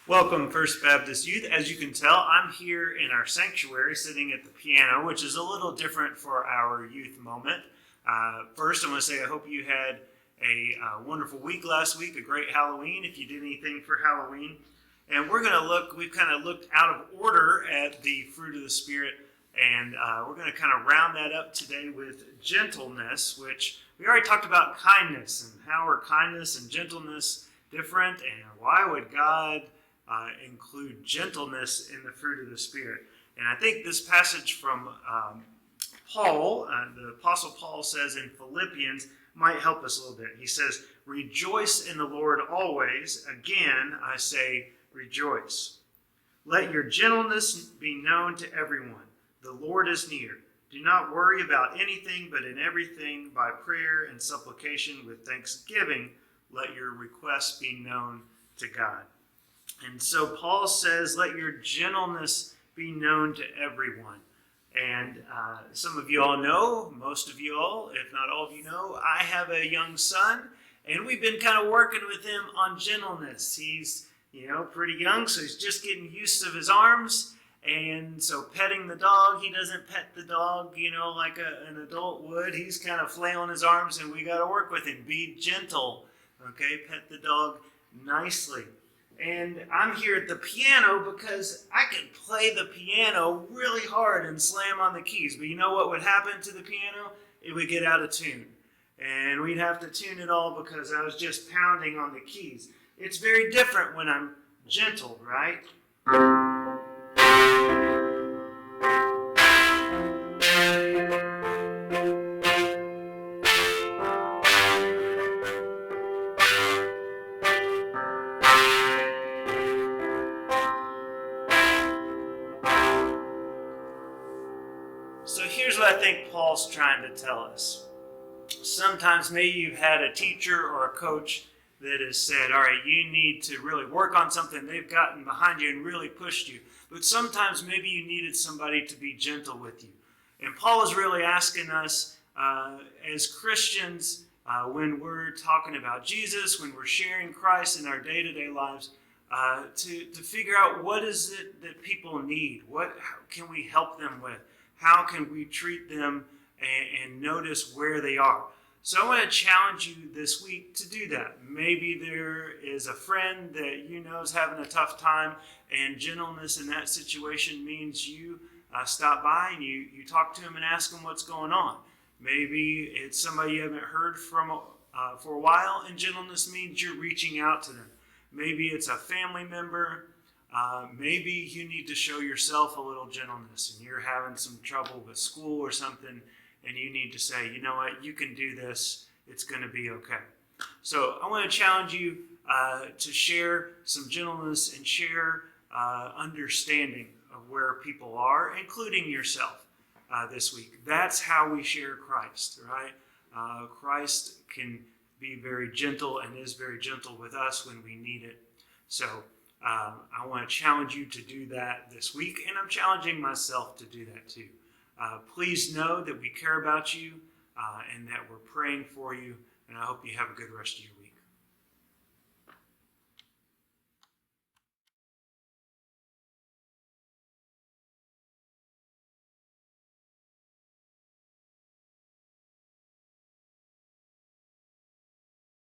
Welcome, First Baptist Youth. As you can tell, I'm here in our sanctuary sitting at the piano, which is a little different for our youth moment. First, I want to say I hope you had a wonderful week last week, a great Halloween, if you did anything for Halloween. And we've kind of looked out of order at the fruit of the Spirit, and we're going to kind of round that up today with gentleness, which we already talked about kindness and how are kindness and gentleness different, and why would God include gentleness in the fruit of the Spirit. And I think this passage from Paul, the Apostle Paul says in Philippians, might help us a little bit. He says, "Rejoice in the Lord always. Again, I say, rejoice. Let your gentleness be known to everyone. The Lord is near. Do not worry about anything, but in everything, by prayer and supplication with thanksgiving, let your requests be known to God." And so Paul says, let your gentleness be known to everyone. And some of you all know, most of you all, if not all of you know, I have a young son, and we've been kind of working with him on gentleness. He's, pretty young, so he's just getting used to his arms. And so petting the dog, he doesn't pet the dog, like an adult would. He's kind of flailing his arms, and we got to work with him. Be gentle, okay? Pet the dog nicely. And I'm here at the piano because I could play the piano really hard and slam on the keys. But you know what would happen to the piano? It would get out of tune. And we'd have to tune it all because I was just pounding on the keys. It's very different when I'm gentle, right? So here's what I think Paul's trying to tell us. Sometimes maybe you've had a teacher or a coach that has said, all right, you need to really work on something. They've gotten behind you and really pushed you. But sometimes maybe you needed somebody to be gentle with you. And Paul is really asking us as Christians, when we're talking about Jesus, when we're sharing Christ in our day-to-day lives, to figure out what is it that people need. How can we help them with? How can we treat them and notice where they are? So I want to challenge you this week to do that. Maybe there is a friend that you know is having a tough time, and gentleness in that situation means you stop by and you talk to him and ask him what's going on. Maybe it's somebody you haven't heard from for a while, and gentleness means you're reaching out to them. Maybe it's a family member. Maybe you need to show yourself a little gentleness and you're having some trouble with school or something, and you need to say, you know what, you can do this. It's going to be okay. So I want to challenge you to share some gentleness and share understanding of where people are, including yourself this week. That's how we share Christ, right? Christ can be very gentle and is very gentle with us when we need it. So I want to challenge you to do that this week, and I'm challenging myself to do that too. Please know that we care about you and that we're praying for you, and I hope you have a good rest of your week.